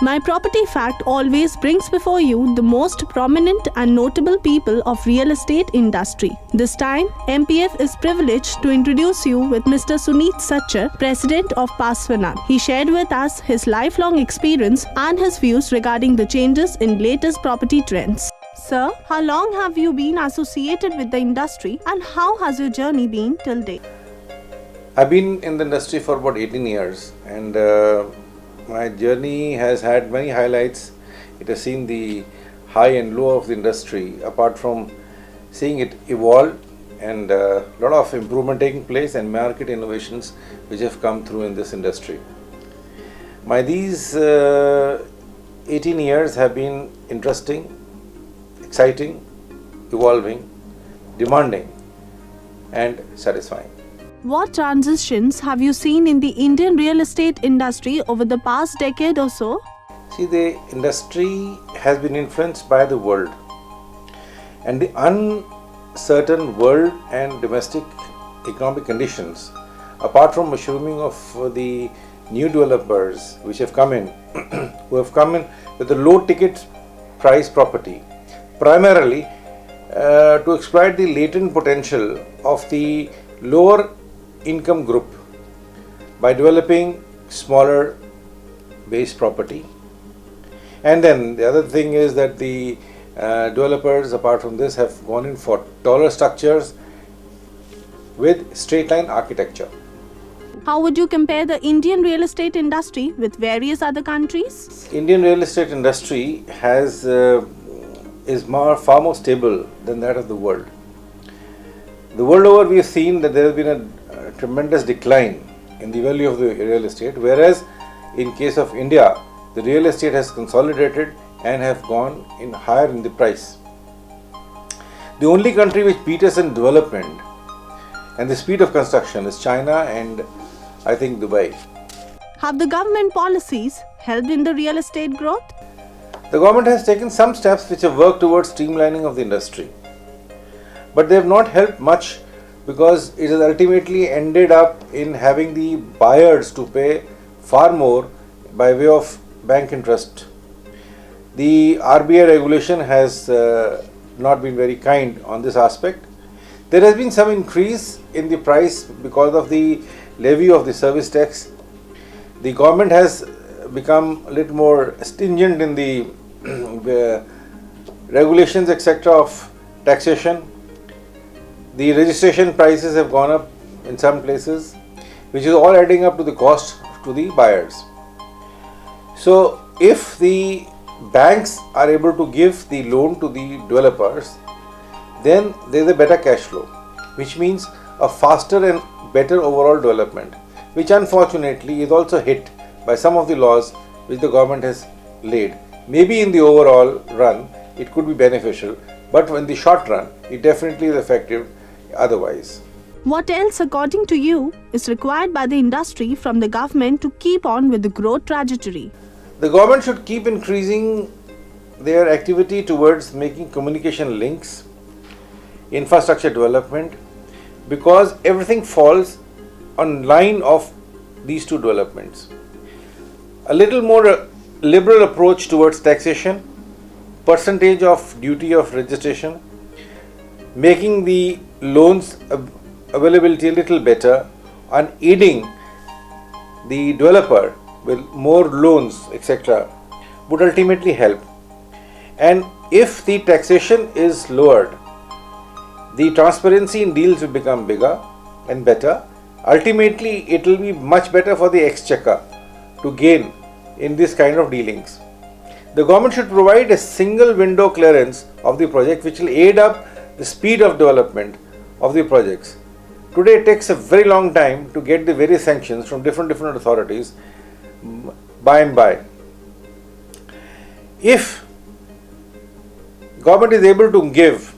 My Property Fact always brings before you the most prominent and notable people of real estate industry. This time, MPF is privileged to introduce you with Mr. Sunit Sachar, President of Parsvnath. He shared with us his lifelong experience and his views regarding the changes in latest property trends. Sir, how long have you been associated with the industry and how has your journey been till date? I've been in the industry for about 18 years and my journey has had many highlights. It has seen the high and low of the industry, apart from seeing it evolve and a lot of improvement taking place and market innovations which have come through in this industry. These 18 years have been interesting, exciting, evolving, demanding and satisfying. What transitions have you seen in the Indian real estate industry over the past decade or so? See, the industry has been influenced by the world and the uncertain world and domestic economic conditions, apart from mushrooming of the new developers which have come in, who have come in with a low ticket price property, primarily to exploit the latent potential of the lower income group by developing smaller base property. And then the other thing is that the developers, apart from this, have gone in for taller structures with straight line architecture. How would you compare the Indian real estate industry with various other countries? Indian real estate industry is far more stable than that of the world. The world over, we have seen that there has been a tremendous decline in the value of the real estate, whereas in case of India, the real estate has consolidated and have gone in higher in the price. The only country which beat us in development and the speed of construction is China and I think Dubai. Have the government policies helped in the real estate growth? The government has taken some steps which have worked towards streamlining of the industry, but they have not helped much because it has ultimately ended up in having the buyers to pay far more by way of bank interest. The RBI regulation has not been very kind on this aspect. There has been some increase in the price because of the levy of the service tax. The government has become a little more stringent in the regulations etc. of taxation. The registration prices have gone up in some places, which is all adding up to the cost to the buyers. So if the banks are able to give the loan to the developers, then there is a better cash flow, which means a faster and better overall development, which unfortunately is also hit by some of the laws which the government has laid. Maybe in the overall run it could be beneficial, but in the short run it definitely is effective otherwise. What else, according to you, is required by the industry from the government to keep on with the growth trajectory? The government should keep increasing their activity towards making communication links, infrastructure development, because everything falls on line of these two developments. A little more liberal approach towards taxation, percentage of duty of registration, making the loans availability a little better and aiding the developer with more loans etc. would ultimately help. And if the taxation is lowered, the transparency in deals will become bigger and better. Ultimately, it will be much better for the exchequer to gain in this kind of dealings. The government should provide a single window clearance of the project which will aid up the speed of development of the projects. Today it takes a very long time to get the various sanctions from different authorities by and by. If government is able to give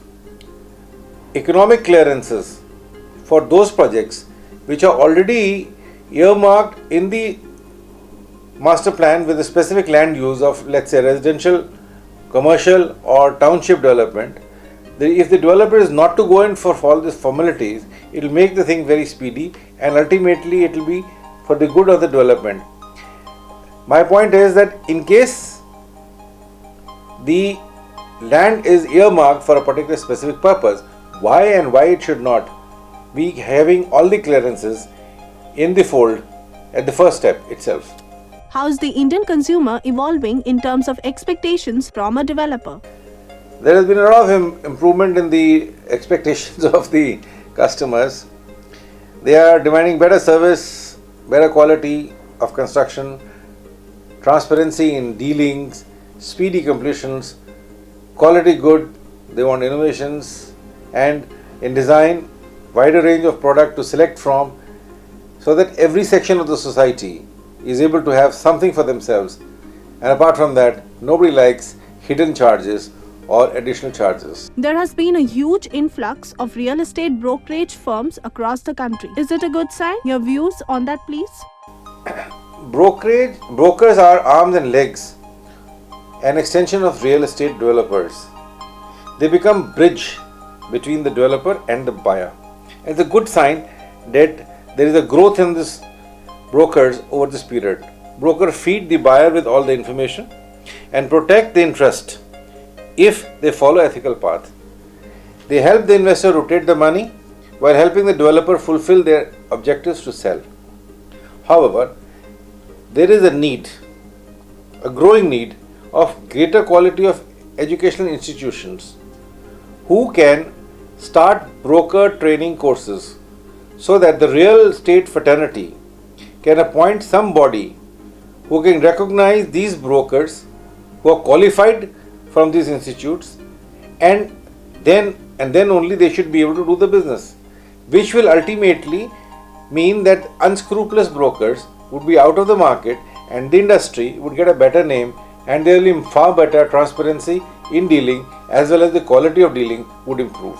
economic clearances for those projects which are already earmarked in the master plan with a specific land use of, let's say, residential, commercial or township development, if the developer is not to go in for all these formalities, it will make the thing very speedy and ultimately it will be for the good of the development. My point is that in case the land is earmarked for a particular specific purpose, why it should not be having all the clearances in the fold at the first step itself? How is the Indian consumer evolving in terms of expectations from a developer? There has been a lot of improvement in the expectations of the customers. They are demanding better service, better quality of construction, transparency in dealings, speedy completions, quality good. They want innovations, and in design, wider range of product to select from, so that every section of the society is able to have something for themselves. And apart from that, nobody likes hidden charges or additional charges. There has been a huge influx of real estate brokerage firms across the country. Is it a good sign? Your views on that, please? Brokers are arms and legs, an extension of real estate developers. They become bridge between the developer and the buyer. It's a good sign that there is a growth in this brokers over this period. Brokers feed the buyer with all the information and protect the interest if they follow ethical path. They help the investor rotate the money while helping the developer fulfill their objectives to sell. However, there is a growing need of greater quality of educational institutions who can start broker training courses, so that the real estate fraternity can appoint somebody who can recognize these brokers who are qualified from these institutes, and then only they should be able to do the business, which will ultimately mean that unscrupulous brokers would be out of the market and the industry would get a better name, and there will be far better transparency in dealing, as well as the quality of dealing would improve.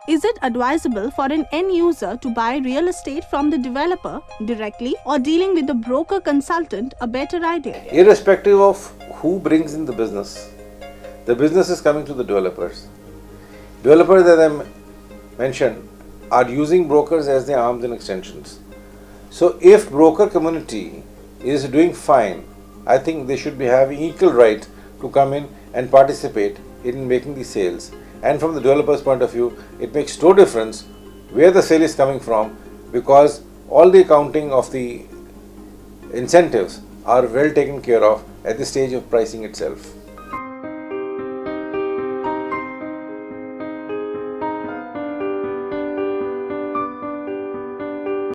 Is it advisable for an end user to buy real estate from the developer directly, or dealing with the broker consultant a better idea? Irrespective of who brings in the business is coming to the developers. Developers, as I mentioned, are using brokers as their arms and extensions. So if broker community is doing fine, I think they should be having equal right to come in and participate in making the sales. And from the developer's point of view, it makes no difference where the sale is coming from, because all the accounting of the incentives are well taken care of at the stage of pricing itself.